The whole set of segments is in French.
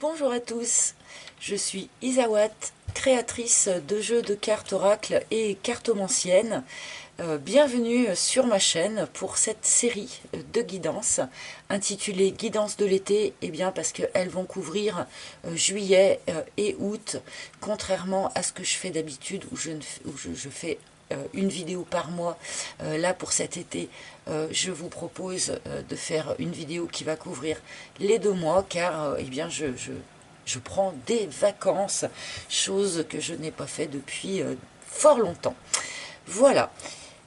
Bonjour à tous, je suis Isawat, créatrice de jeux de cartes oracle et cartomancienne. Bienvenue sur ma chaîne pour cette série de guidances intitulée Guidance de l'été, et bien parce qu'elles vont couvrir juillet et août, contrairement à ce que je fais d'habitude où je fais une vidéo par mois. Là pour cet été, je vous propose de faire une vidéo qui va couvrir les 2 mois, car eh bien je prends des vacances, chose que je n'ai pas fait depuis fort longtemps. Voilà.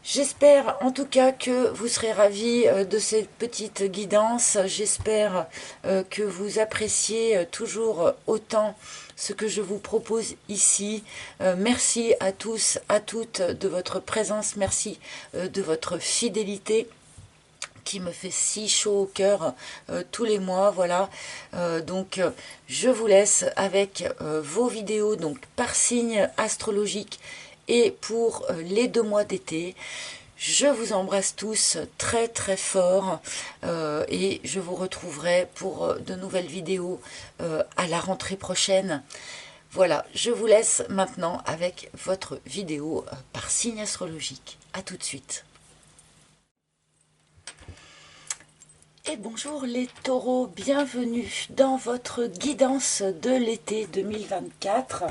J'espère en tout cas que vous serez ravis de cette petite guidance. J'espère que vous appréciez toujours autant ce que je vous propose ici. Merci à tous, à toutes de votre présence. Merci de votre fidélité qui me fait si chaud au cœur tous les mois. Voilà. Je vous laisse avec vos vidéos donc par signe astrologique et pour les 2 mois d'été. Je vous embrasse tous très très fort et je vous retrouverai pour de nouvelles vidéos à la rentrée prochaine. Voilà, je vous laisse maintenant avec votre vidéo par signe astrologique. A tout de suite. Et bonjour les taureaux, bienvenue dans votre guidance de l'été 2024.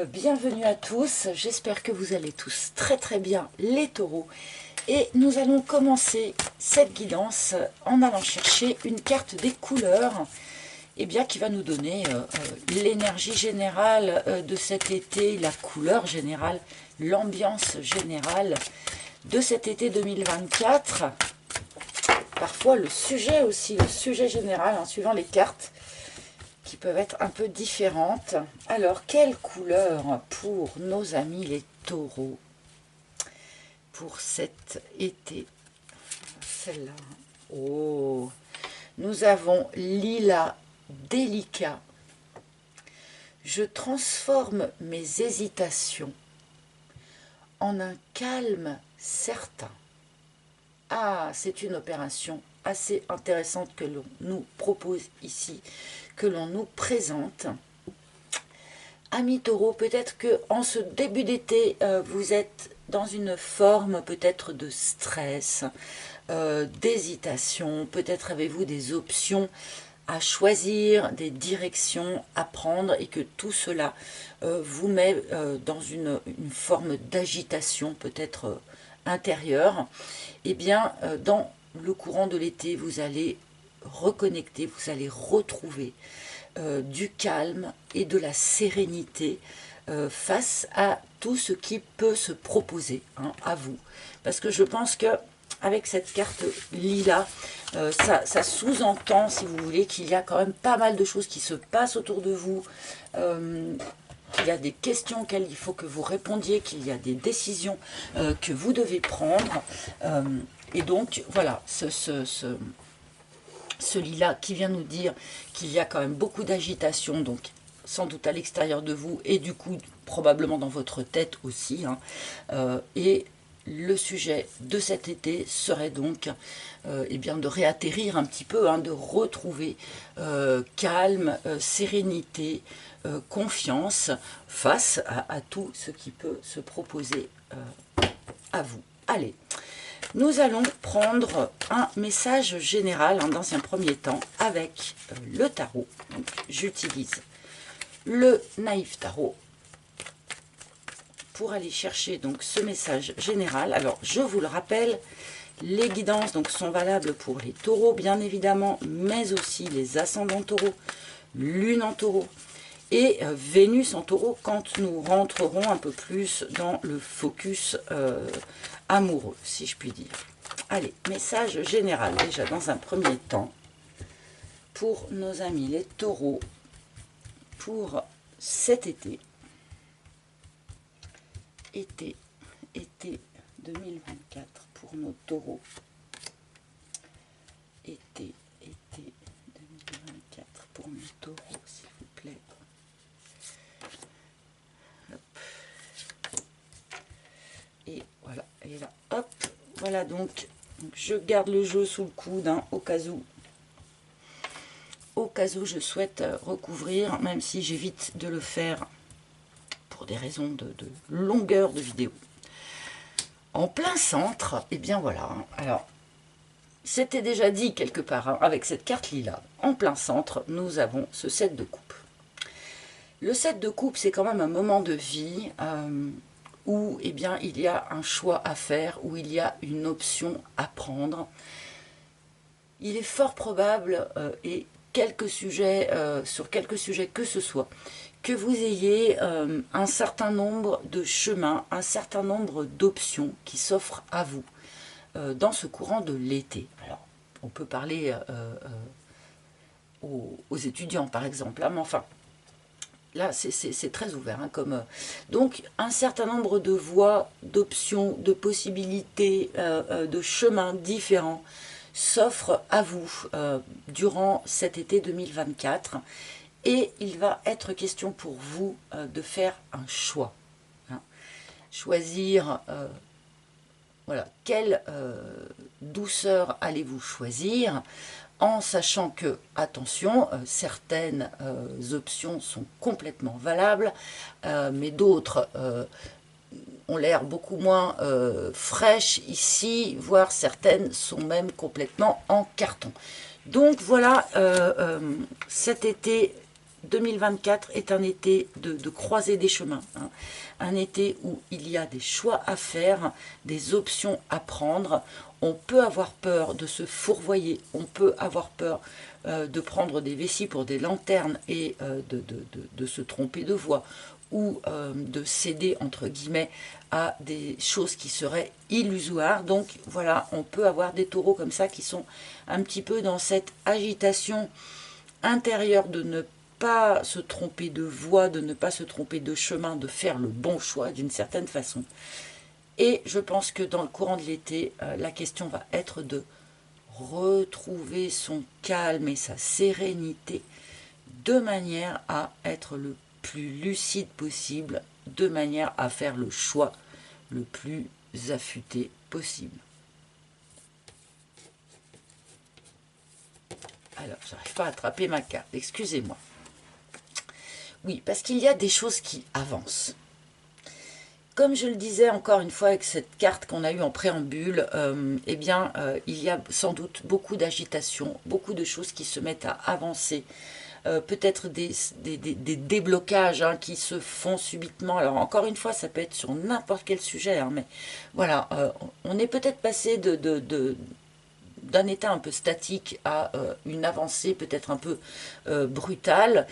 Bienvenue à tous, j'espère que vous allez tous très très bien les taureaux. Et nous allons commencer cette guidance en allant chercher une carte des couleurs, et bien, qui va nous donner l'énergie générale de cet été, la couleur générale, l'ambiance générale de cet été 2024. Parfois le sujet aussi, le sujet général, hein, suivant les cartes, qui peuvent être un peu différentes. Alors, quelle couleur pour nos amis les taureaux pour cet été? Celle-là. Oh, nous avons lilas délicat. Je transforme mes hésitations en un calme certain. Ah, c'est une opération assez intéressante que l'on nous propose ici, que l'on nous présente. Amis taureaux, peut-être que en ce début d'été, vous êtes dans une forme peut-être de stress, d'hésitation, peut-être avez-vous des options à choisir, des directions à prendre, et que tout cela vous met dans une forme d'agitation peut-être intérieure. Eh bien, dans le courant de l'été, vous allez reconnecter, vous allez retrouver du calme et de la sérénité face à tout ce qui peut se proposer à vous. Parce que je pense que avec cette carte lilas, ça sous-entend, si vous voulez, qu'il y a quand même pas mal de choses qui se passent autour de vous, qu'il y a des questions auxquelles il faut que vous répondiez, qu'il y a des décisions que vous devez prendre. Et donc, voilà, ce lilas qui vient nous dire qu'il y a quand même beaucoup d'agitation, donc sans doute à l'extérieur de vous, et du coup, probablement dans votre tête aussi. Et le sujet de cet été serait donc eh bien de réatterrir un petit peu, de retrouver calme, sérénité, confiance face à tout ce qui peut se proposer à vous. Allez, nous allons prendre un message général dans un premier temps avec le tarot. J'utilise le naïf tarot pour aller chercher donc ce message général. Alors, je vous le rappelle, les guidances donc sont valables pour les taureaux, bien évidemment, mais aussi les ascendants taureaux, lune en taureau et Vénus en taureau quand nous rentrerons un peu plus dans le focus amoureux, si je puis dire. Allez, message général déjà dans un premier temps pour nos amis les taureaux pour cet été. Été 2024 pour nos taureaux. Été 2024 pour nos taureaux, s'il vous plaît. Hop. Et voilà, et là, hop, voilà donc je garde le jeu sous le coude au cas cas où je souhaite recouvrir, même si j'évite de le faire pour des raisons de longueur de vidéo. En plein centre, et bien voilà, alors, c'était déjà dit quelque part, hein, avec cette carte lila, en plein centre, nous avons ce 7 de coupe. Le 7 de coupe, c'est quand même un moment de vie où eh bien, il y a un choix à faire, où il y a une option à prendre. Il est fort probable, et sur quelques sujets que ce soit, que vous ayez un certain nombre de chemins, un certain nombre d'options qui s'offrent à vous dans ce courant de l'été. Alors, on peut parler aux étudiants, par exemple, hein, mais enfin, là, c'est très ouvert. Hein, donc, un certain nombre de voies, d'options, de possibilités, de chemins différents s'offrent à vous durant cet été 2024. Et il va être question pour vous de faire un choix. Hein. Choisir, voilà, quelle douceur allez-vous choisir, en sachant que, attention, certaines options sont complètement valables, mais d'autres ont l'air beaucoup moins fraîches ici, voire certaines sont même complètement en carton. Donc voilà, cet été 2024 est un été de croiser des chemins, hein. Un été où il y a des choix à faire, des options à prendre. On peut avoir peur de se fourvoyer, on peut avoir peur de prendre des vessies pour des lanternes et de se tromper de voie, ou de céder entre guillemets à des choses qui seraient illusoires. Donc voilà, on peut avoir des taureaux comme ça qui sont un petit peu dans cette agitation intérieure de ne pas se tromper de voie, de ne pas se tromper de chemin, de faire le bon choix d'une certaine façon. Et je pense que dans le courant de l'été, la question va être de retrouver son calme et sa sérénité de manière à être le plus lucide possible, de manière à faire le choix le plus affûté possible. Alors, je n'arrive pas à attraper ma carte, excusez-moi. Oui, parce qu'il y a des choses qui avancent. Comme je le disais encore une fois avec cette carte qu'on a eue en préambule, il y a sans doute beaucoup d'agitation, beaucoup de choses qui se mettent à avancer. Peut-être des déblocages hein, qui se font subitement. Alors encore une fois, ça peut être sur n'importe quel sujet, hein, mais voilà, on est peut-être passé d'un état un peu statique à une avancée peut-être un peu brutale,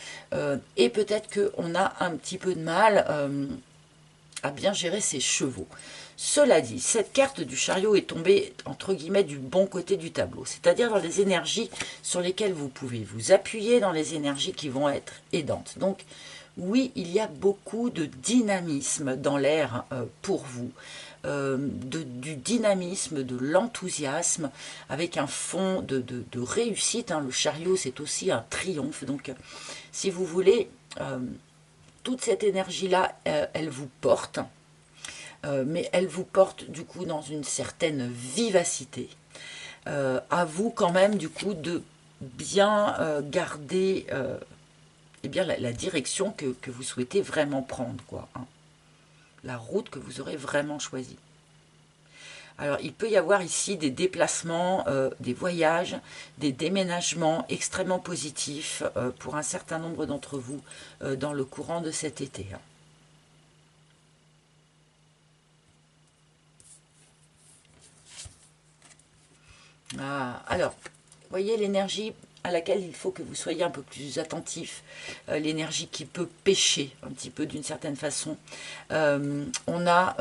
et peut-être qu'on a un petit peu de mal à bien gérer ses chevaux. Cela dit, cette carte du chariot est tombée, entre guillemets, du bon côté du tableau, c'est-à-dire dans les énergies sur lesquelles vous pouvez vous appuyer, dans les énergies qui vont être aidantes. Donc, oui, il y a beaucoup de dynamisme dans l'air pour vous, du dynamisme, de l'enthousiasme, avec un fond de réussite. Hein. Le chariot, c'est aussi un triomphe. Donc, si vous voulez, toute cette énergie-là, elle vous porte. Mais elle vous porte du coup dans une certaine vivacité. À vous quand même du coup de bien garder eh bien, la direction que vous souhaitez vraiment prendre, quoi, hein. La route que vous aurez vraiment choisie. Alors il peut y avoir ici des déplacements, des voyages, des déménagements extrêmement positifs pour un certain nombre d'entre vous dans le courant de cet été, hein. Ah, alors, vous voyez l'énergie à laquelle il faut que vous soyez un peu plus attentif, l'énergie qui peut pêcher un petit peu d'une certaine façon. On a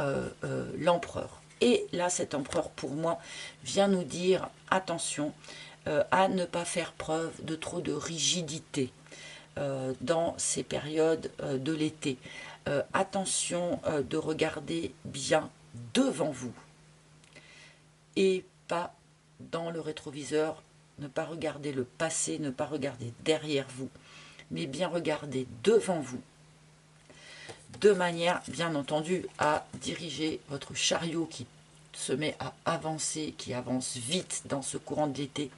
l'empereur. Et là, cet empereur, pour moi, vient nous dire, attention, à ne pas faire preuve de trop de rigidité dans ces périodes de l'été. Attention de regarder bien devant vous et pas dans le rétroviseur, ne pas regarder le passé, ne pas regarder derrière vous, mais bien regarder devant vous, de manière, bien entendu, à diriger votre chariot qui se met à avancer, qui avance vite dans ce courant de l'été,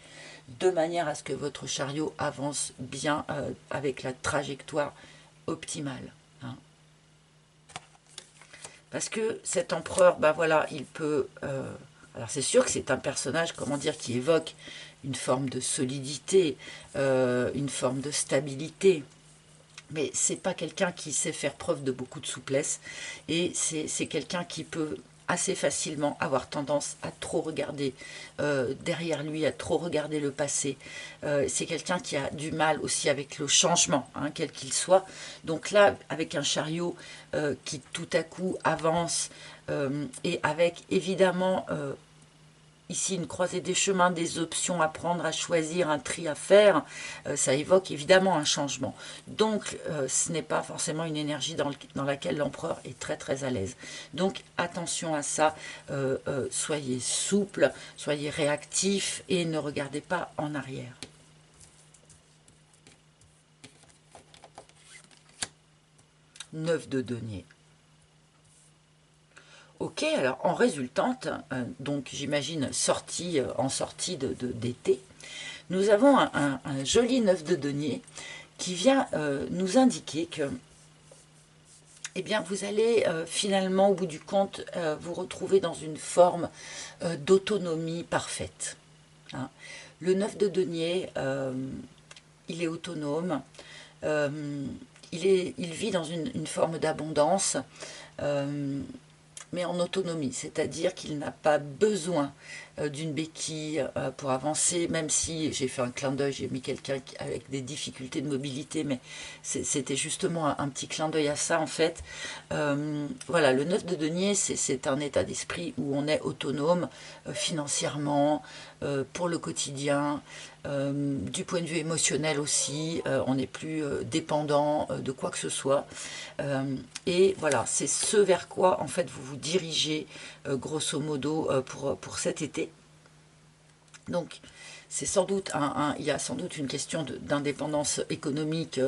de manière à ce que votre chariot avance bien avec la trajectoire optimale. Hein. Parce que cet empereur, ben voilà, il peut... alors c'est sûr que c'est un personnage, comment dire, qui évoque une forme de solidité, une forme de stabilité. Mais c'est pas quelqu'un qui sait faire preuve de beaucoup de souplesse. Et c'est quelqu'un qui peut assez facilement avoir tendance à trop regarder derrière lui, à trop regarder le passé. C'est quelqu'un qui a du mal aussi avec le changement, hein, quel qu'il soit. Donc là, avec un chariot qui tout à coup avance et avec évidemment ici une croisée des chemins, des options à prendre, à choisir, un tri à faire, ça évoque évidemment un changement. Donc ce n'est pas forcément une énergie dans laquelle l'empereur est très très à l'aise. Donc attention à ça, soyez souple, soyez réactif et ne regardez pas en arrière. Neuf de denier. Ok, alors en résultante, donc j'imagine en sortie d'été, nous avons un joli 9 de denier qui vient nous indiquer que eh bien, vous allez finalement, au bout du compte, vous retrouver dans une forme d'autonomie parfaite. Hein. Le 9 de denier, il est autonome, il vit dans une forme d'abondance, mais en autonomie, c'est-à-dire qu'il n'a pas besoin d'une béquille pour avancer, même si j'ai fait un clin d'œil, j'ai mis quelqu'un avec des difficultés de mobilité, mais c'était justement un petit clin d'œil à ça en fait. Voilà, le 9 de denier, c'est un état d'esprit où on est autonome financièrement, pour le quotidien, du point de vue émotionnel aussi, on n'est plus dépendant de quoi que ce soit. Et voilà, c'est ce vers quoi en fait vous vous dirigez grosso modo pour cet été. Donc c'est sans doute il y a sans doute une question d'indépendance économique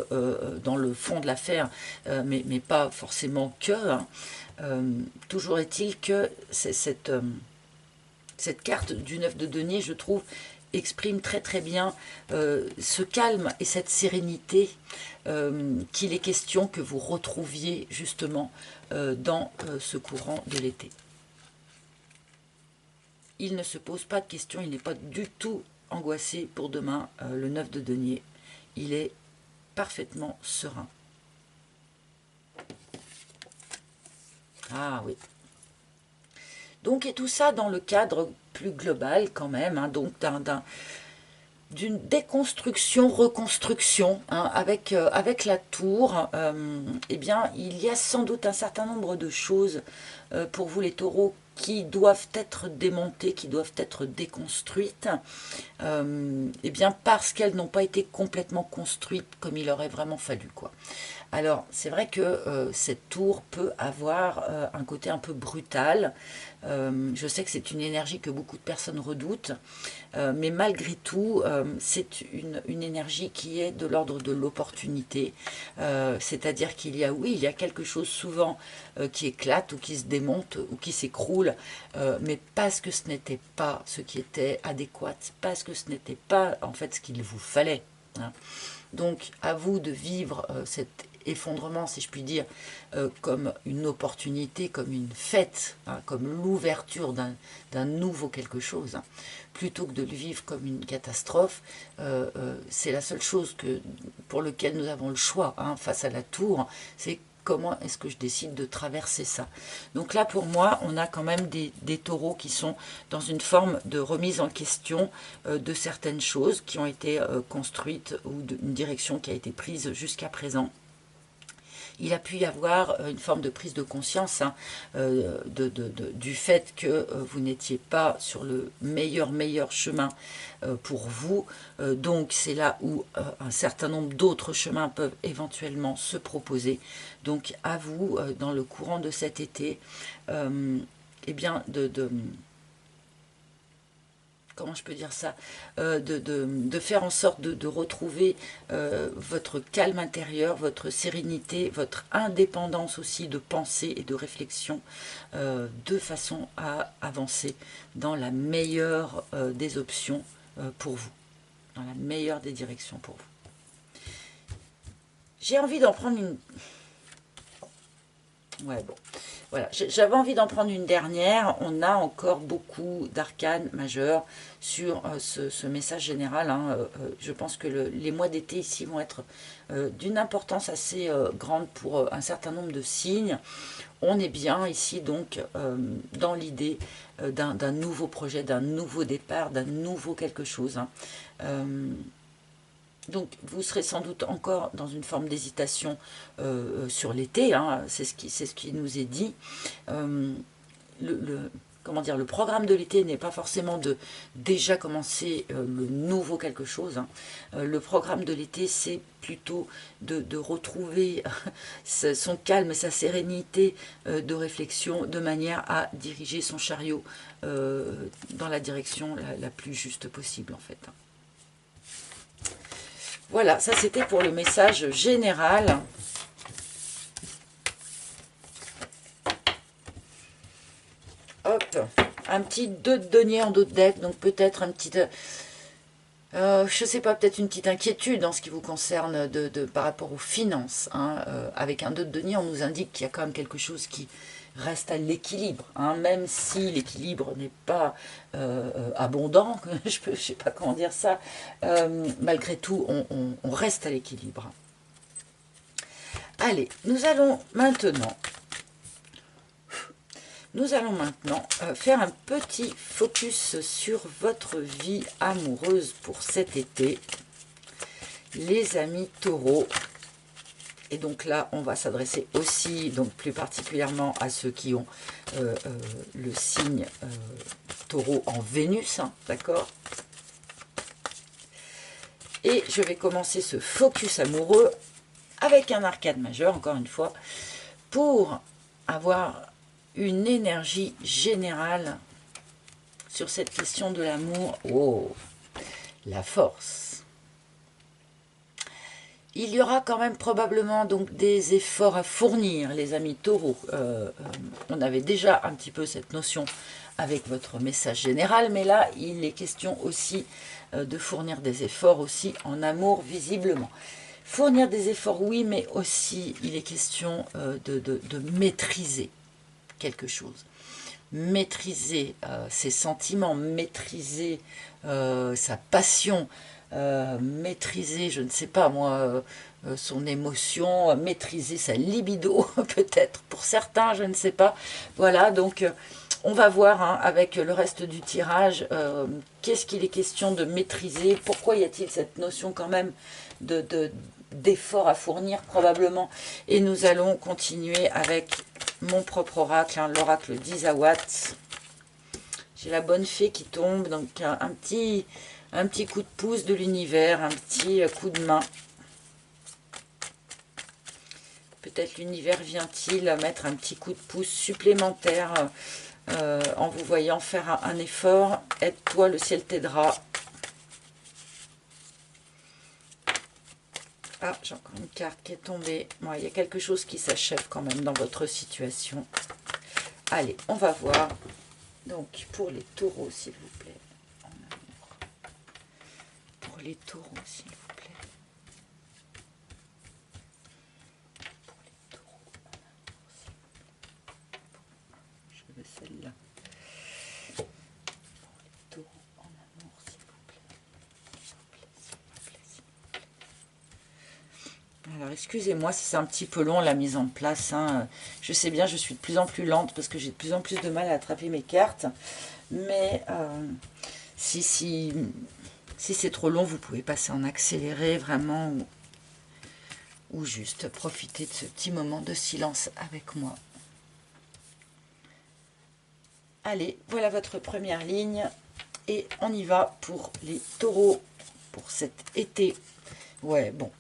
dans le fond de l'affaire, mais pas forcément que. Hein. Toujours est-il que cette carte du 9 de denier, je trouve, exprime très très bien ce calme et cette sérénité qu'il est question que vous retrouviez justement dans ce courant de l'été. Il ne se pose pas de questions, il n'est pas du tout angoissé pour demain, le 9 de denier. Il est parfaitement serein. Ah oui. Donc, et tout ça dans le cadre plus global quand même, hein, donc d'une déconstruction, reconstruction, hein, avec la tour, eh bien, il y a sans doute un certain nombre de choses pour vous les taureaux qui doivent être démontées, qui doivent être déconstruites, eh bien, parce qu'elles n'ont pas été complètement construites comme il aurait vraiment fallu, quoi. Alors, c'est vrai que cette tour peut avoir un côté un peu brutal. Je sais que c'est une énergie que beaucoup de personnes redoutent, mais malgré tout, c'est une énergie qui est de l'ordre de l'opportunité. C'est-à-dire qu'il y a, oui, il y a quelque chose souvent qui éclate ou qui se démonte ou qui s'écroule, mais parce que ce n'était pas ce qui était adéquat, parce que ce n'était pas en fait ce qu'il vous fallait. Hein. Donc, à vous de vivre cet effondrement, si je puis dire, comme une opportunité, comme une fête, hein, comme l'ouverture d'un nouveau quelque chose, hein, plutôt que de le vivre comme une catastrophe. C'est la seule chose pour laquelle nous avons le choix, hein, face à la tour, c'est comment est-ce que je décide de traverser ça. Donc là, pour moi, on a quand même des taureaux qui sont dans une forme de remise en question de certaines choses qui ont été construites ou d'une direction qui a été prise jusqu'à présent. Il a pu y avoir une forme de prise de conscience, hein, du fait que vous n'étiez pas sur le meilleur chemin pour vous. Donc c'est là où un certain nombre d'autres chemins peuvent éventuellement se proposer. Donc à vous, dans le courant de cet été, eh bien comment je peux dire ça, de faire en sorte de retrouver votre calme intérieur, votre sérénité, votre indépendance aussi de pensée et de réflexion, de façon à avancer dans la meilleure des options pour vous. dans la meilleure des directions pour vous. J'ai envie d'en prendre une... Ouais, bon. Voilà, j'avais envie d'en prendre une dernière. On a encore beaucoup d'arcanes majeures sur ce message général. Hein. Je pense que les mois d'été ici vont être d'une importance assez grande pour un certain nombre de signes. On est bien ici donc dans l'idée d'un nouveau projet, d'un nouveau départ, d'un nouveau quelque chose. Hein. Donc vous serez sans doute encore dans une forme d'hésitation sur l'été, hein, c'est ce qui nous est dit. Comment dire, le programme de l'été n'est pas forcément de déjà commencer le nouveau quelque chose. Hein. Le programme de l'été, c'est plutôt de retrouver son calme, sa sérénité de réflexion, de manière à diriger son chariot dans la direction la plus juste possible, en fait. Voilà, ça c'était pour le message général. Hop, un petit 2 de denier en dos de deck, donc peut-être un petit... je sais pas, peut-être une petite inquiétude en ce qui vous concerne par rapport aux finances. Hein. Avec un 2 de denier, on nous indique qu'il y a quand même quelque chose qui reste à l'équilibre. Hein. Même si l'équilibre n'est pas abondant, je sais pas comment dire ça, malgré tout, on reste à l'équilibre. Allez, nous allons maintenant faire un petit focus sur votre vie amoureuse pour cet été, les amis taureaux. Et donc là, on va s'adresser aussi, donc plus particulièrement à ceux qui ont le signe taureau en Vénus, hein, d'accord? Et je vais commencer ce focus amoureux avec un arcane majeur, encore une fois, pour avoir une énergie générale sur cette question de l'amour. Oh, la force. Il y aura quand même probablement donc des efforts à fournir, les amis taureaux. On avait déjà un petit peu cette notion avec votre message général, mais là, il est question aussi de fournir des efforts aussi en amour, visiblement. Fournir des efforts, oui, mais aussi, il est question de maîtriser quelque chose. Maîtriser ses sentiments, maîtriser sa passion, maîtriser, je ne sais pas moi, son émotion, maîtriser sa libido, peut-être, pour certains, je ne sais pas. Voilà, donc on va voir hein, avec le reste du tirage, qu'est-ce qu'il est question de maîtriser, pourquoi y a-t-il cette notion quand même d'effort à fournir, probablement. Et nous allons continuer avec mon propre oracle, hein, l'oracle d'Izawa. J'ai la bonne fée qui tombe, donc un petit coup de pouce de l'univers, un petit coup de main. Peut-être l'univers vient-il mettre un petit coup de pouce supplémentaire en vous voyant faire un effort. Aide-toi, le ciel t'aidera. Ah, j'ai encore une carte qui est tombée. Bon, il y a quelque chose qui s'achève quand même dans votre situation. Allez, on va voir. Donc, pour les taureaux, s'il vous plaît. En amour. Pour les taureaux, s'il vous plaît. Pour les taureaux, en amour, s'il vous plaît. Je veux celle-là. Pour les taureaux, en amour, s'il vous plaît. S'il vous plaît, s'il vous plaît, s'il vous plaît. Alors, excusez-moi si c'est un petit peu long la mise en place. Hein. Je sais bien, je suis de plus en plus lente parce que j'ai de plus en plus de mal à attraper mes cartes. Mais si c'est trop long, vous pouvez passer en accéléré vraiment ou juste profiter de ce petit moment de silence avec moi. Allez, voilà votre première ligne et on y va pour les taureaux pour cet été. Ouais, bon.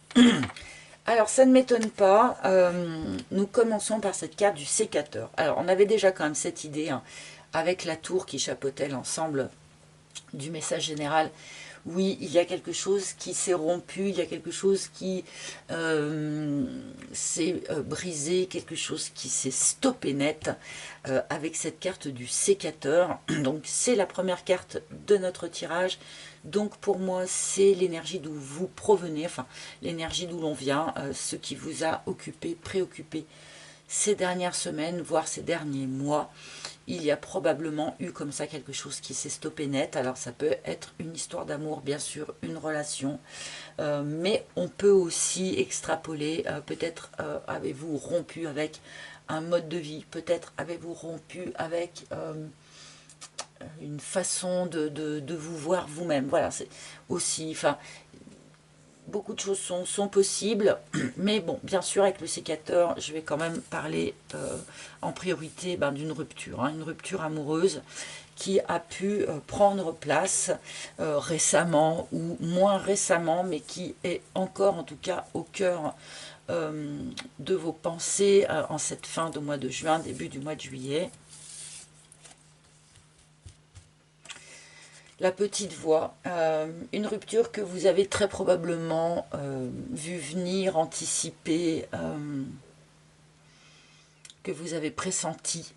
Alors, ça ne m'étonne pas. Nous commençons par cette carte du sécateur. Alors, on avait déjà quand même cette idée, hein, avec la tour qui chapeautait l'ensemble du message général. Oui, il y a quelque chose qui s'est rompu, il y a quelque chose qui s'est brisé, quelque chose qui s'est stoppé net avec cette carte du sécateur. Donc, c'est la première carte de notre tirage. Donc pour moi, c'est l'énergie d'où vous provenez, enfin l'énergie d'où l'on vient, ce qui vous a occupé, préoccupé ces dernières semaines, voire ces derniers mois. Il y a probablement eu comme ça quelque chose qui s'est stoppé net. Alors ça peut être une histoire d'amour, bien sûr, une relation, mais on peut aussi extrapoler, peut-être avez-vous rompu avec un mode de vie, peut-être avez-vous rompu avec une façon de vous voir vous-même. Voilà, c'est aussi, enfin, beaucoup de choses sont possibles, mais bon, bien sûr, avec le sécateur, je vais quand même parler en priorité d'une rupture, hein, une rupture amoureuse qui a pu prendre place récemment ou moins récemment, mais qui est encore en tout cas au cœur de vos pensées en cette fin de mois de juin, début du mois de juillet. La petite voix, une rupture que vous avez très probablement vu venir, anticipée, que vous avez pressenti.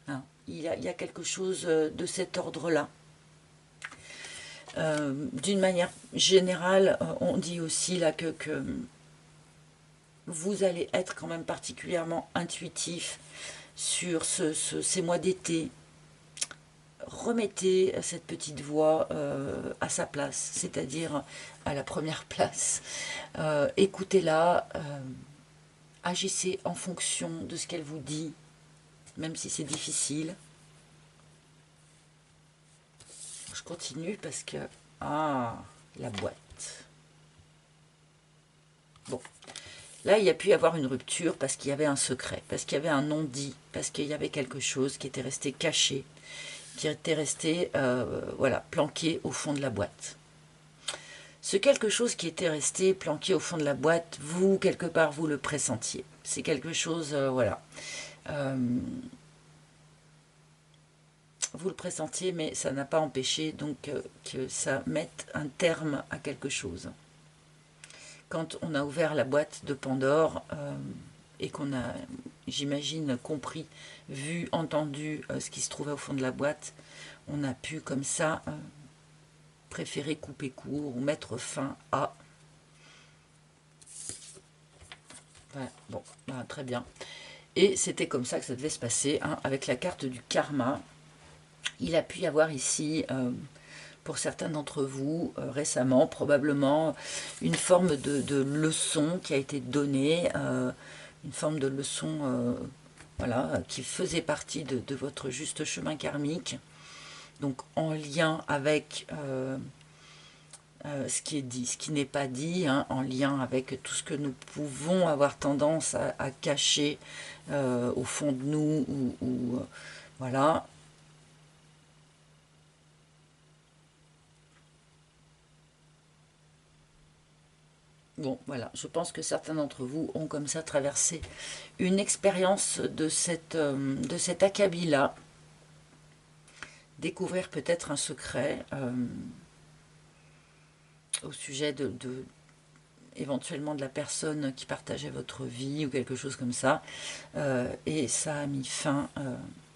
Hein. Il y a quelque chose de cet ordre-là. D'une manière générale, on dit aussi là que vous allez être quand même particulièrement intuitif sur ces mois d'été. Remettez cette petite voix à sa place, c'est-à-dire à la première place. Écoutez-la, agissez en fonction de ce qu'elle vous dit, même si c'est difficile. Je continue parce que... Ah, la boîte. Bon. Là, il y a pu y avoir une rupture parce qu'il y avait un secret, parce qu'il y avait un non-dit, parce qu'il y avait quelque chose qui était resté caché, qui était resté voilà, planqué au fond de la boîte. Ce quelque chose qui était resté planqué au fond de la boîte, vous, quelque part, vous le pressentiez. C'est quelque chose, voilà. Vous le pressentiez, mais ça n'a pas empêché donc que ça mette un terme à quelque chose. Quand on a ouvert la boîte de Pandore et qu'on a, j'imagine, compris, vu, entendu ce qui se trouvait au fond de la boîte, on a pu comme ça préférer couper court ou mettre fin à... Voilà, bon, ben, très bien. Et c'était comme ça que ça devait se passer, hein, avec la carte du karma. Il a pu y avoir ici, pour certains d'entre vous, récemment, probablement, une forme de leçon qui a été donnée, une forme de leçon voilà, qui faisait partie de votre juste chemin karmique, donc en lien avec ce qui est dit, ce qui n'est pas dit, hein, en lien avec tout ce que nous pouvons avoir tendance à cacher au fond de nous, ou voilà. Bon, voilà, je pense que certains d'entre vous ont comme ça traversé une expérience de cet acabit-là. Découvrir peut-être un secret au sujet éventuellement de la personne qui partageait votre vie ou quelque chose comme ça. Et ça a mis fin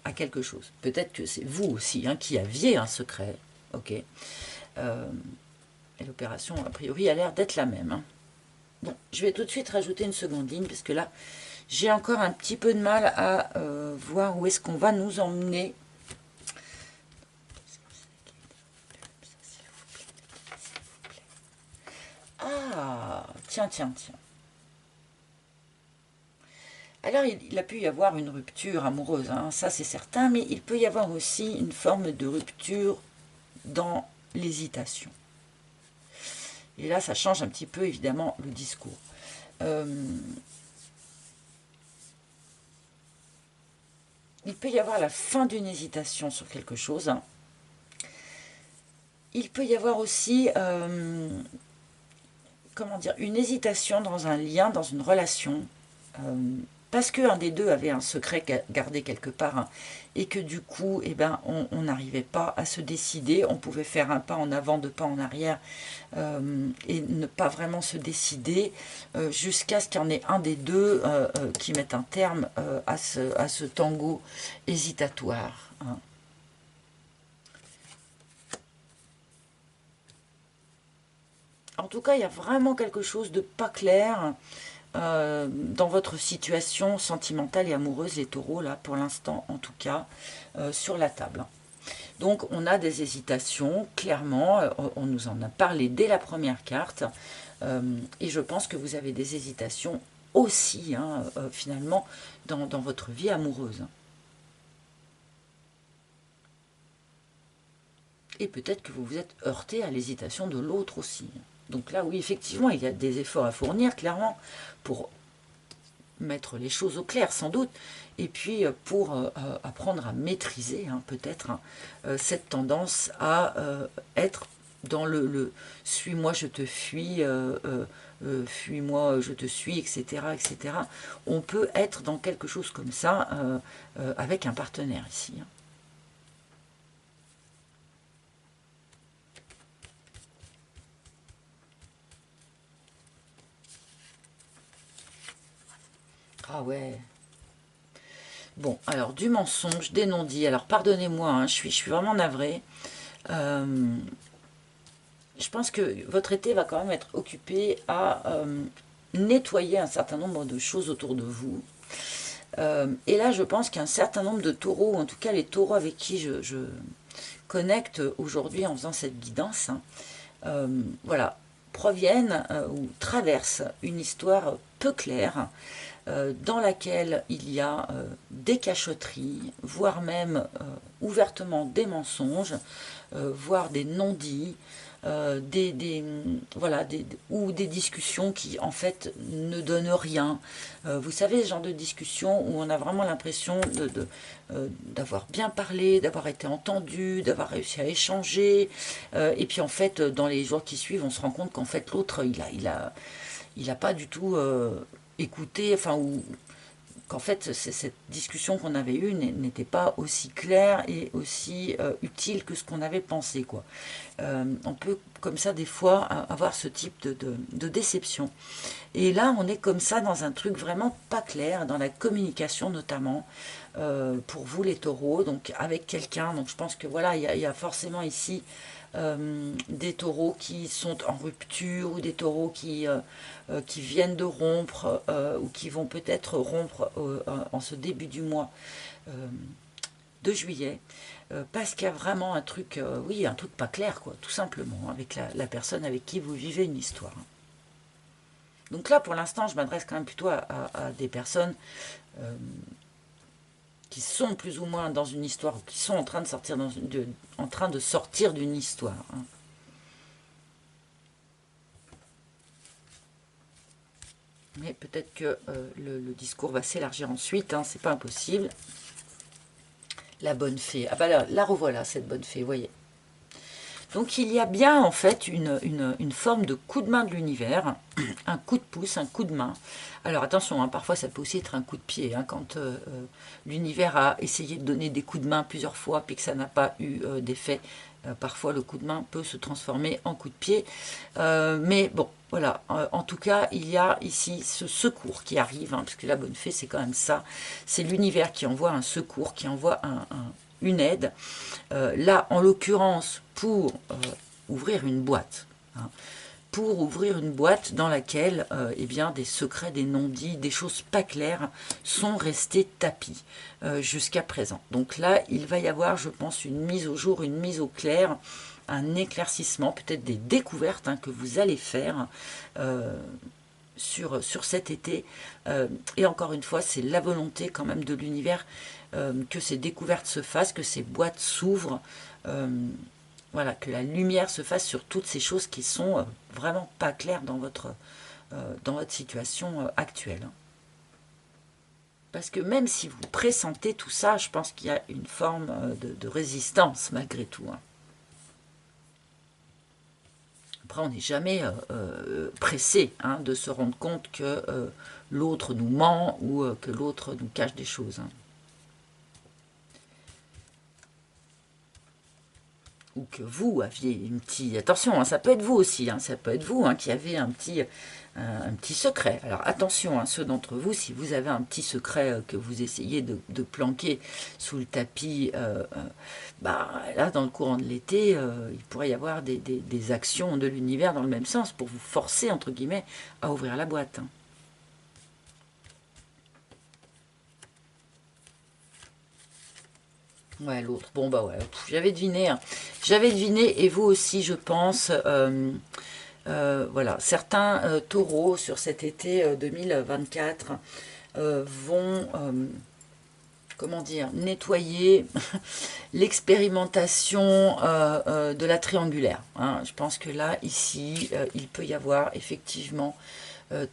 à quelque chose. Peut-être que c'est vous aussi hein, qui aviez un secret. Ok. Et l'opération, a priori, a l'air d'être la même. Hein. Bon, je vais tout de suite rajouter une seconde ligne, parce que là, j'ai encore un petit peu de mal à voir où est-ce qu'on va nous emmener. Ah, tiens. Alors, il a pu y avoir une rupture amoureuse, hein, ça c'est certain, mais il peut y avoir aussi une forme de rupture dans l'hésitation. Et là, ça change un petit peu, évidemment, le discours. Il peut y avoir la fin d'une hésitation sur quelque chose. Hein. Il peut y avoir aussi, comment dire, une hésitation dans un lien, dans une relation, parce qu'un des deux avait un secret gardé quelque part, hein, et que du coup, eh ben, on n'arrivait pas à se décider, on pouvait faire un pas en avant, deux pas en arrière, et ne pas vraiment se décider, jusqu'à ce qu'il y en ait un des deux qui mette un terme à ce tango hésitatoire. Hein. En tout cas, il y a vraiment quelque chose de pas clair dans votre situation sentimentale et amoureuse, les taureaux, là, pour l'instant, en tout cas, sur la table. Donc, on a des hésitations, clairement, on nous en a parlé dès la première carte, et je pense que vous avez des hésitations aussi, hein, finalement, dans votre vie amoureuse. Et peut-être que vous vous êtes heurté à l'hésitation de l'autre aussi. Donc là, oui, effectivement, il y a des efforts à fournir, clairement, pour mettre les choses au clair, sans doute, et puis pour apprendre à maîtriser, hein, peut-être, hein, cette tendance à être dans le suis-moi, je te fuis, fuis-moi, je te suis, etc., etc. On peut être dans quelque chose comme ça avec un partenaire ici, hein. Ah ouais. Bon, alors du mensonge, des non-dits. Alors pardonnez-moi, hein, je suis vraiment navrée. Euh, je pense que votre été va quand même être occupé à nettoyer un certain nombre de choses autour de vous. Et là, je pense qu'un certain nombre de taureaux, ou en tout cas les taureaux avec qui je connecte aujourd'hui en faisant cette guidance, hein, voilà, proviennent ou traversent une histoire peu claire, dans laquelle il y a des cachotteries, voire même ouvertement des mensonges, voire des non-dits, voilà, ou des discussions qui en fait ne donnent rien. Vous savez, ce genre de discussion où on a vraiment l'impression d'avoir bien parlé, d'avoir été entendu, d'avoir réussi à échanger, et puis en fait, dans les jours qui suivent, on se rend compte qu'en fait l'autre, il a pas du tout écouté, enfin, ou qu'en fait cette discussion qu'on avait eue n'était pas aussi claire et aussi utile que ce qu'on avait pensé, quoi. On peut comme ça des fois avoir ce type de déception. Et là on est comme ça dans un truc vraiment pas clair, dans la communication notamment, pour vous les taureaux, donc avec quelqu'un. Donc je pense que voilà, il y a forcément ici des taureaux qui sont en rupture, ou des taureaux qui viennent de rompre, ou qui vont peut-être rompre en ce début du mois de juillet, parce qu'il y a vraiment un truc, oui, un truc pas clair, quoi, tout simplement, avec la personne avec qui vous vivez une histoire. Donc là, pour l'instant, je m'adresse quand même plutôt à des personnes qui sont plus ou moins dans une histoire, qui sont en train de sortir, en train de sortir d'une histoire, hein. Mais peut-être que le discours va s'élargir ensuite, hein, c'est pas impossible. La bonne fée. Ah bah là, la revoilà, cette bonne fée, vous voyez. Donc il y a bien en fait une forme de coup de main de l'univers, un coup de pouce, un coup de main. Alors attention, hein, parfois ça peut aussi être un coup de pied, hein, quand l'univers a essayé de donner des coups de main plusieurs fois puis que ça n'a pas eu d'effet. Parfois le coup de main peut se transformer en coup de pied. Mais bon, voilà, en tout cas il y a ici ce secours qui arrive, hein, parce que la bonne fée c'est quand même ça, c'est l'univers qui envoie un secours, qui envoie une aide. Là, en l'occurrence, pour ouvrir une boîte, hein, pour ouvrir une boîte dans laquelle eh bien, des secrets, des non-dits, des choses pas claires sont restés tapis jusqu'à présent. Donc là, il va y avoir, je pense, une mise au jour, une mise au clair, un éclaircissement, peut-être des découvertes, hein, que vous allez faire sur cet été. Et encore une fois, c'est la volonté quand même de l'univers que ces découvertes se fassent, que ces boîtes s'ouvrent, voilà, que la lumière se fasse sur toutes ces choses qui sont vraiment pas claires dans votre situation actuelle. Parce que même si vous pressentez tout ça, je pense qu'il y a une forme de résistance malgré tout, hein. Après, on n'est jamais pressé, hein, de se rendre compte que l'autre nous ment, ou que l'autre nous cache des choses, hein. Ou que vous aviez une petite... Attention, hein, ça peut être vous aussi, hein, ça peut être vous, hein, qui avez un petit un petit secret. Alors attention, hein, ceux d'entre vous, si vous avez un petit secret que vous essayez de planquer sous le tapis, bah, là, dans le courant de l'été, il pourrait y avoir des actions de l'univers dans le même sens pour vous forcer, entre guillemets, à ouvrir la boîte. Hein. Ouais, l'autre. Bon, bah ouais, j'avais deviné. Hein. J'avais deviné, et vous aussi, je pense. Voilà, certains taureaux sur cet été 2024 vont, comment dire, nettoyer l'expérimentation de la triangulaire. Hein. Je pense que là, ici, il peut y avoir effectivement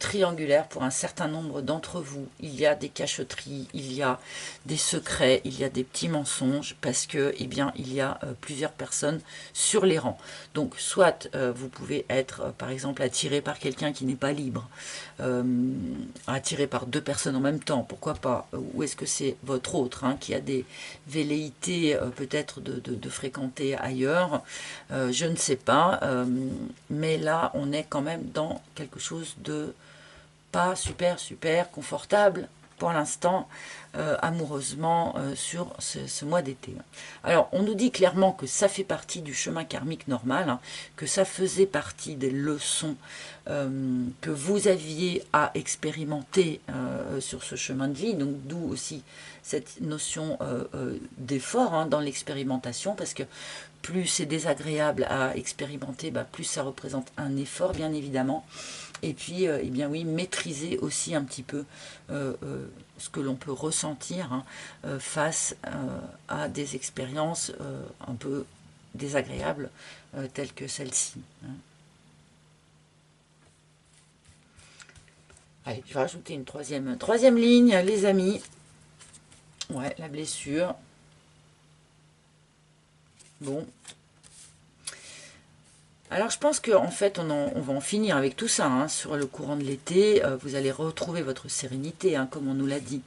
triangulaire pour un certain nombre d'entre vous. Il y a des cacheteries, il y a des secrets, il y a des petits mensonges parce que, eh bien, il y a plusieurs personnes sur les rangs. Donc, soit vous pouvez être, par exemple, attiré par quelqu'un qui n'est pas libre, attiré par deux personnes en même temps, pourquoi pas, ou est-ce que c'est votre autre hein, qui a des velléités peut-être de fréquenter ailleurs, je ne sais pas, mais là on est quand même dans quelque chose de pas super confortable pour l'instant amoureusement sur ce mois d'été. Alors on nous dit clairement que ça fait partie du chemin karmique normal, hein, que ça faisait partie des leçons que vous aviez à expérimenter sur ce chemin de vie, donc d'où aussi cette notion d'effort hein, dans l'expérimentation, parce que plus c'est désagréable à expérimenter, bah, plus ça représente un effort bien évidemment. Et puis, eh bien oui, maîtriser aussi un petit peu ce que l'on peut ressentir hein, face à des expériences un peu désagréables telles que celle-ci. Hein. Allez, je vais rajouter une troisième ligne, les amis. Ouais, la blessure. Bon. Alors je pense qu'en fait on va en finir avec tout ça hein, sur le courant de l'été. Vous allez retrouver votre sérénité, hein, comme on nous l'a dit,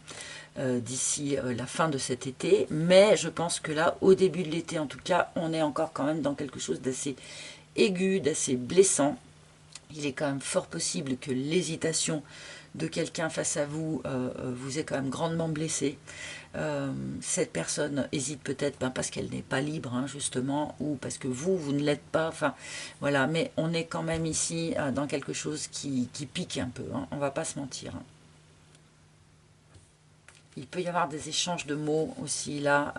d'ici la fin de cet été. Mais je pense que là, au début de l'été en tout cas, on est encore quand même dans quelque chose d'assez aigu, d'assez blessant. Il est quand même fort possible que l'hésitation de quelqu'un face à vous vous ait quand même grandement blessé. Cette personne hésite peut-être parce qu'elle n'est pas libre, hein, justement, ou parce que vous ne l'êtes pas. Enfin, voilà. Mais on est quand même ici dans quelque chose qui pique un peu. Hein, on va pas se mentir. Hein. Il peut y avoir des échanges de mots aussi là,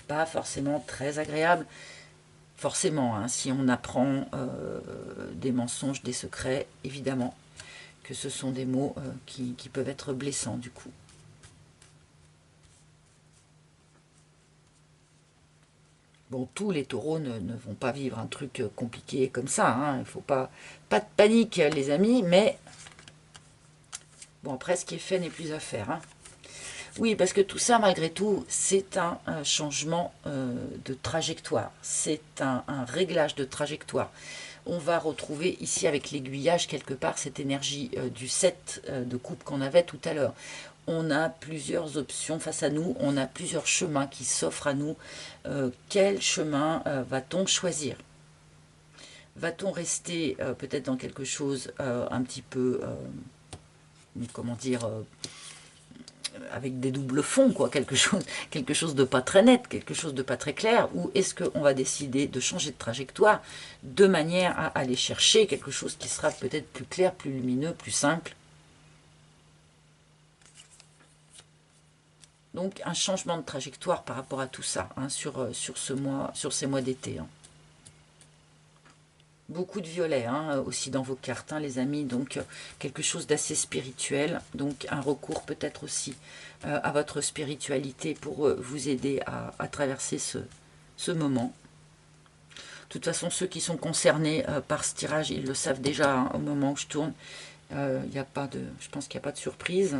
pas forcément très agréables. Forcément, hein, si on apprend des mensonges, des secrets, évidemment que ce sont des mots qui peuvent être blessants du coup. Bon, tous les taureaux ne vont pas vivre un truc compliqué comme ça. Hein. Il ne faut pas de panique, les amis. Mais bon, après, ce qui est fait n'est plus à faire. Hein. Oui, parce que tout ça, malgré tout, c'est un changement de trajectoire. C'est un réglage de trajectoire. On va retrouver ici avec l'aiguillage quelque part cette énergie du 7 de coupe qu'on avait tout à l'heure. On a plusieurs options face à nous, on a plusieurs chemins qui s'offrent à nous. Quel chemin va-t-on choisir? Va-t-on rester peut-être dans quelque chose un petit peu, comment dire, avec des doubles fonds, quoi, quelque chose de pas très net, quelque chose de pas très clair, ou est-ce qu'on va décider de changer de trajectoire de manière à aller chercher quelque chose qui sera peut-être plus clair, plus lumineux, plus simple? Donc un changement de trajectoire par rapport à tout ça, hein, sur ces mois d'été. Hein. Beaucoup de violet hein, aussi dans vos cartes, hein, les amis. Donc quelque chose d'assez spirituel. Donc un recours peut-être aussi à votre spiritualité pour vous aider à traverser ce moment. De toute façon, ceux qui sont concernés par ce tirage, ils le savent déjà hein, au moment où je tourne. Je pense qu'il n'y a pas de surprise.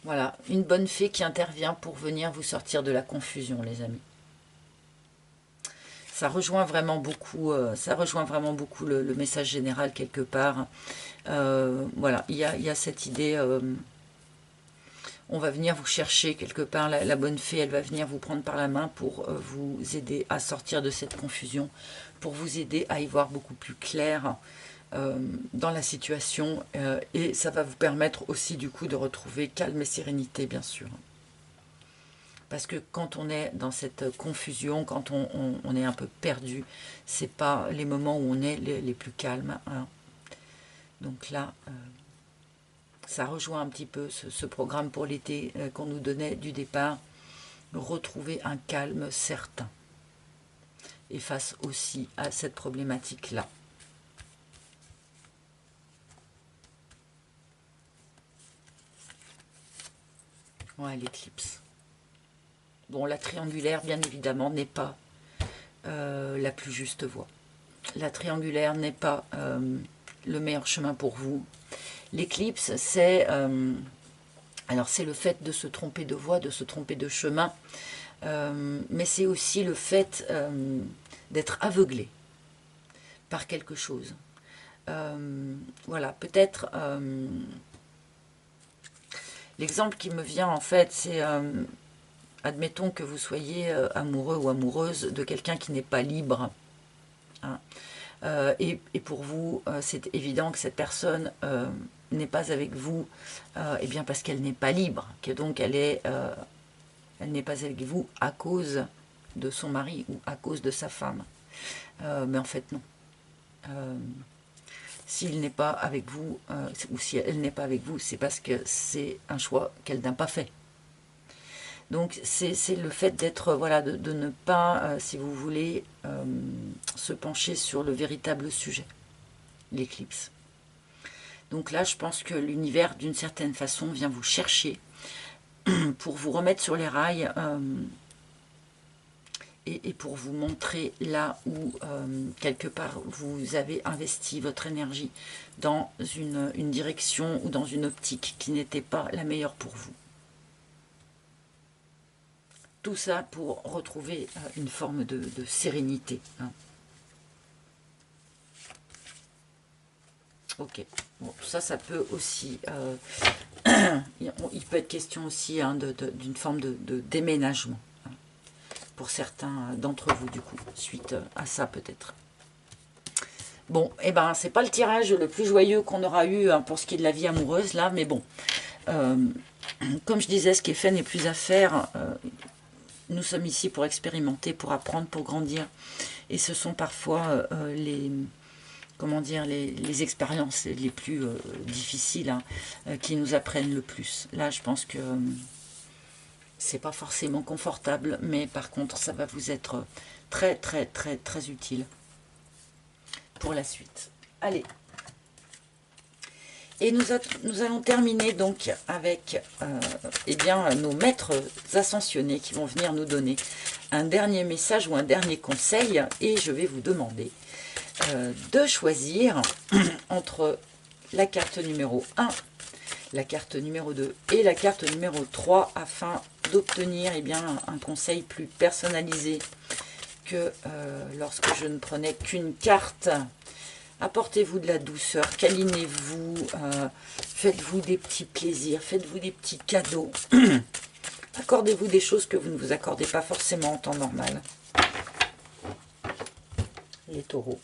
Voilà, une bonne fée qui intervient pour venir vous sortir de la confusion, les amis. Ça rejoint vraiment beaucoup, le message général quelque part. Voilà, il y a cette idée, on va venir vous chercher quelque part, la bonne fée, elle va venir vous prendre par la main pour vous aider à sortir de cette confusion, pour vous aider à y voir beaucoup plus clair dans la situation, et ça va vous permettre aussi du coup de retrouver calme et sérénité, bien sûr. Parce que quand on est dans cette confusion, quand on est un peu perdu, c'est pas les moments où on est les plus calmes, hein. Donc là, ça rejoint un petit peu ce programme pour l'été qu'on nous donnait du départ. Retrouver un calme certain. Et face aussi à cette problématique-là. Ouais, l'éclipse. Bon, la triangulaire, bien évidemment, n'est pas la plus juste voie. La triangulaire n'est pas le meilleur chemin pour vous. L'éclipse, c'est alors c'est le fait de se tromper de voie, de se tromper de chemin, mais c'est aussi le fait d'être aveuglé par quelque chose. Voilà, peut-être l'exemple qui me vient en fait, c'est admettons que vous soyez amoureux ou amoureuse de quelqu'un qui n'est pas libre, hein. Et pour vous, c'est évident que cette personne n'est pas avec vous, et bien parce qu'elle n'est pas libre, que donc elle n'est pas avec vous à cause de son mari ou à cause de sa femme. Mais en fait, non. S'il n'est pas avec vous, ou si elle n'est pas avec vous, c'est parce que c'est un choix qu'elle n'a pas fait. Donc c'est le fait d'être, voilà, de ne pas, si vous voulez, se pencher sur le véritable sujet, l'éclipse. Donc là, je pense que l'univers, d'une certaine façon, vient vous chercher pour vous remettre sur les rails, et pour vous montrer là où, quelque part, vous avez investi votre énergie dans une direction ou dans une optique qui n'était pas la meilleure pour vous. Tout ça pour retrouver une forme de sérénité, hein. Ok, bon, ça peut aussi, il peut être question aussi, hein, d'une forme de déménagement, hein, pour certains d'entre vous, du coup, suite à ça peut-être. Bon, et ben c'est pas le tirage le plus joyeux qu'on aura eu, hein, pour ce qui est de la vie amoureuse là, mais bon, comme je disais, ce qui est fait n'est plus à faire. Nous sommes ici pour expérimenter, pour apprendre, pour grandir, et ce sont parfois les, comment dire, les expériences les plus difficiles, hein, qui nous apprennent le plus. Là, je pense que c'est pas forcément confortable, mais par contre, ça va vous être très, très, très, très utile pour la suite. Allez. Et nous allons terminer donc avec eh bien, nos maîtres ascensionnés qui vont venir nous donner un dernier message ou un dernier conseil. Et je vais vous demander de choisir entre la carte numéro 1, la carte numéro 2 et la carte numéro 3 afin d'obtenir eh bien, un conseil plus personnalisé que lorsque je ne prenais qu'une carte. Apportez-vous de la douceur, câlinez-vous, faites-vous des petits plaisirs, faites-vous des petits cadeaux. Accordez-vous des choses que vous ne vous accordez pas forcément en temps normal. Les taureaux.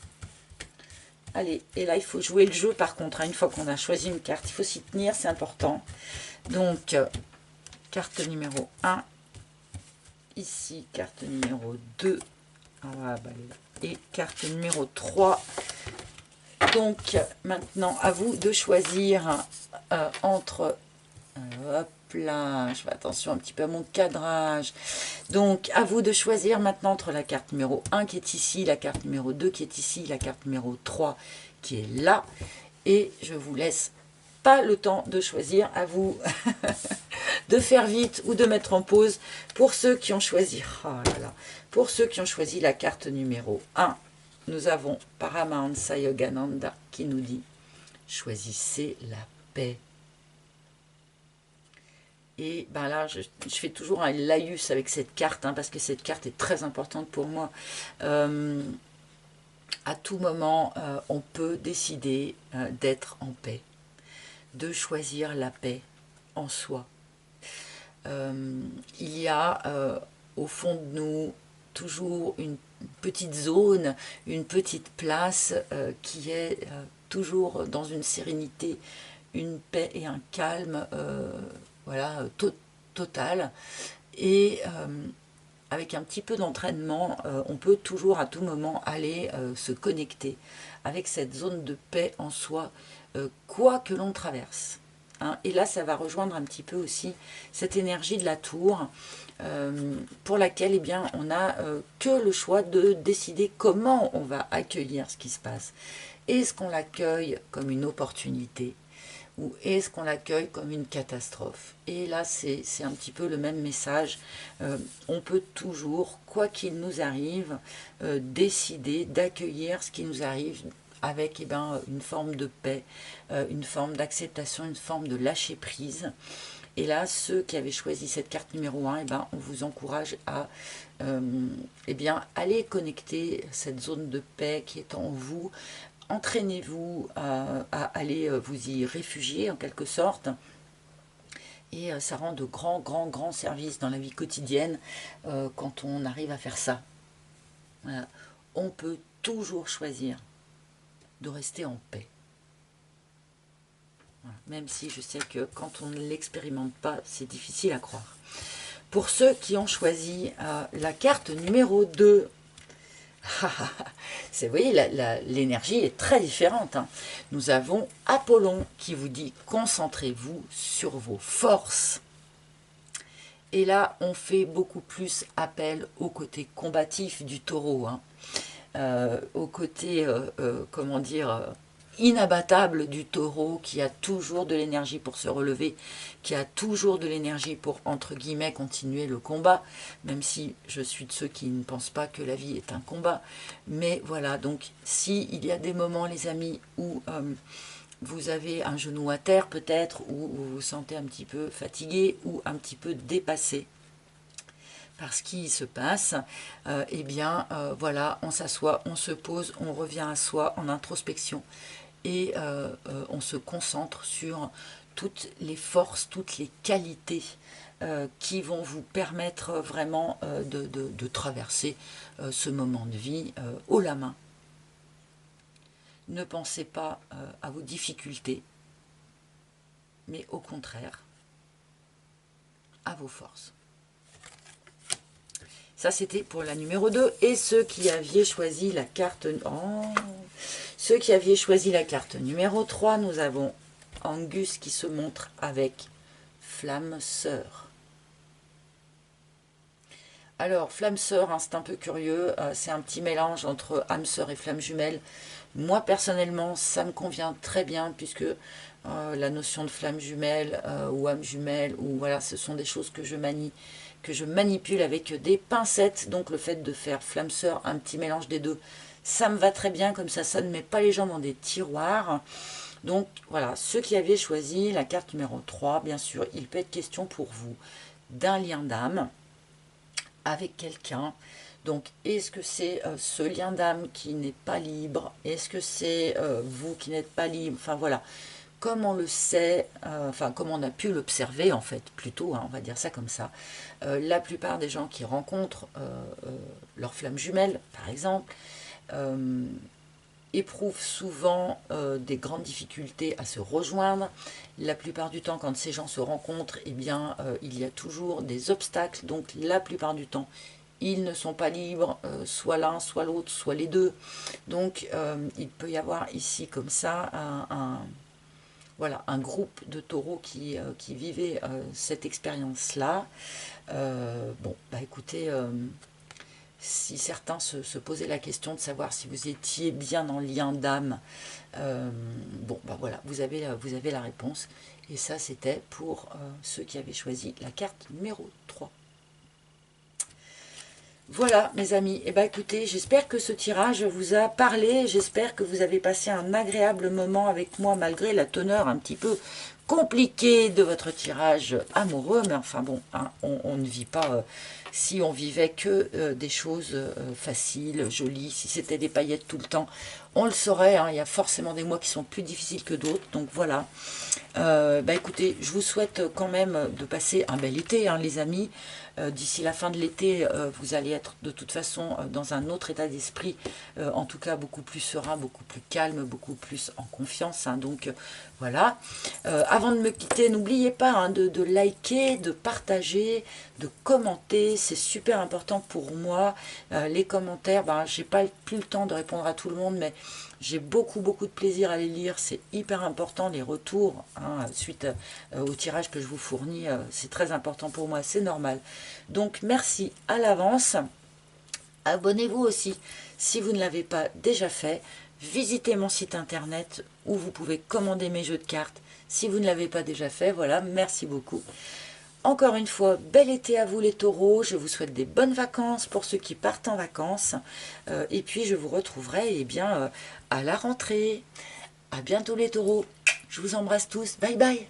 Allez, et là il faut jouer le jeu par contre, hein, une fois qu'on a choisi une carte, il faut s'y tenir, c'est important. Donc, carte numéro 1, ici, carte numéro 2, et carte numéro 3. Donc, maintenant, à vous de choisir entre... hop là, je fais attention un petit peu à mon cadrage. Donc, à vous de choisir maintenant entre la carte numéro 1 qui est ici, la carte numéro 2 qui est ici, la carte numéro 3 qui est là. Et je vous laisse pas le temps de choisir, à vous de faire vite ou de mettre en pause. Pour ceux qui ont choisi, oh là là, pour ceux qui ont choisi la carte numéro 1, nous avons Paramahansa Yogananda qui nous dit « Choisissez la paix ». Et ben là, je fais toujours un laïus avec cette carte, hein, parce que cette carte est très importante pour moi. À tout moment, on peut décider d'être en paix, de choisir la paix en soi. Il y a au fond de nous toujours petite zone, une petite place qui est toujours dans une sérénité, une paix et un calme voilà, total. Et avec un petit peu d'entraînement, on peut toujours à tout moment aller se connecter avec cette zone de paix en soi, quoi que l'on traverse. Hein. Et là, ça va rejoindre un petit peu aussi cette énergie de la tour, pour laquelle eh bien, on n'a que le choix de décider comment on va accueillir ce qui se passe. Est-ce qu'on l'accueille comme une opportunité ou est-ce qu'on l'accueille comme une catastrophe? Et là, c'est un petit peu le même message. On peut toujours, quoi qu'il nous arrive, décider d'accueillir ce qui nous arrive avec eh ben, une forme de paix, une forme d'acceptation, une forme de lâcher prise. Et là, ceux qui avaient choisi cette carte numéro 1, eh ben, on vous encourage à eh bien, aller connecter cette zone de paix qui est en vous. Entraînez-vous à aller vous y réfugier en quelque sorte. Et ça rend de grands services dans la vie quotidienne quand on arrive à faire ça. Voilà. On peut toujours choisir de rester en paix. Voilà. Même si je sais que quand on ne l'expérimente pas, c'est difficile à croire. Pour ceux qui ont choisi la carte numéro 2, vous voyez, l'énergie est très différente. Hein. Nous avons Apollon qui vous dit « Concentrez-vous sur vos forces ». Et là, on fait beaucoup plus appel au côté combatif du taureau. Hein. Au côté, comment dire, inabattable du taureau qui a toujours de l'énergie pour se relever, qui a toujours de l'énergie pour, entre guillemets, continuer le combat, même si je suis de ceux qui ne pensent pas que la vie est un combat. Mais voilà, donc s'il y a des moments, les amis, où vous avez un genou à terre peut-être, ou vous vous sentez un petit peu fatigué ou un petit peu dépassé par ce qui se passe, eh bien voilà, on s'assoit, on se pose, on revient à soi en introspection et on se concentre sur toutes les forces, toutes les qualités qui vont vous permettre vraiment de traverser ce moment de vie haut la main. Ne pensez pas à vos difficultés, mais au contraire, à vos forces. Ça, c'était pour la numéro 2. Et ceux qui aviez choisi la carte... Oh, ceux qui aviez choisi la carte numéro 3, nous avons Angus qui se montre avec Flamme Sœur. Alors, Flamme Sœur, hein, c'est un peu curieux. C'est un petit mélange entre âme sœur et flamme jumelle. Moi, personnellement, ça me convient très bien puisque la notion de flamme jumelle ou âme jumelle, ou voilà, ce sont des choses que je manie, que je manipule avec des pincettes. Donc le fait de faire flamme sœur, un petit mélange des deux, ça me va très bien, comme ça ne met pas les gens dans des tiroirs. Donc voilà, ceux qui avaient choisi la carte numéro 3, bien sûr, il peut être question pour vous d'un lien d'âme avec quelqu'un. Donc est-ce que c'est ce lien d'âme qui n'est pas libre? Est-ce que c'est vous qui n'êtes pas libre? Enfin voilà, comme on le sait, enfin comme on a pu l'observer en fait, plutôt, hein, on va dire ça comme ça, la plupart des gens qui rencontrent leur flamme jumelle, par exemple, éprouvent souvent des grandes difficultés à se rejoindre. La plupart du temps, quand ces gens se rencontrent, eh bien, il y a toujours des obstacles. Donc, la plupart du temps, ils ne sont pas libres, soit l'un, soit l'autre, soit les deux. Donc, il peut y avoir ici, comme ça, voilà, un groupe de taureaux qui vivait cette expérience-là. Bon, bah écoutez... si certains se posaient la question de savoir si vous étiez bien en lien d'âme, bon, ben voilà, vous avez la réponse. Et ça, c'était pour ceux qui avaient choisi la carte numéro 3. Voilà, mes amis. Eh ben, écoutez, j'espère que ce tirage vous a parlé. J'espère que vous avez passé un agréable moment avec moi, malgré la teneur un petit peu compliqué de votre tirage amoureux, mais enfin bon, hein, on ne vit pas, si on vivait que des choses faciles, jolies, si c'était des paillettes tout le temps, on le saurait, hein, il y a forcément des mois qui sont plus difficiles que d'autres, donc voilà. Bah écoutez, je vous souhaite quand même de passer un bel été, hein, les amis. D'ici la fin de l'été, vous allez être de toute façon dans un autre état d'esprit, en tout cas beaucoup plus serein, beaucoup plus calme, beaucoup plus en confiance, hein, donc voilà. Avant de me quitter, n'oubliez pas, hein, de liker, de partager, de commenter, c'est super important pour moi. Les commentaires, ben, j'ai pas plus le temps de répondre à tout le monde, mais j'ai beaucoup de plaisir à les lire, c'est hyper important, les retours, hein, suite au tirage que je vous fournis, c'est très important pour moi, c'est normal. Donc merci à l'avance, abonnez-vous aussi si vous ne l'avez pas déjà fait, visitez mon site internet où vous pouvez commander mes jeux de cartes si vous ne l'avez pas déjà fait, voilà, merci beaucoup. Encore une fois, bel été à vous les taureaux, je vous souhaite des bonnes vacances pour ceux qui partent en vacances, et puis je vous retrouverai à la rentrée. À bientôt les taureaux, je vous embrasse tous, bye bye.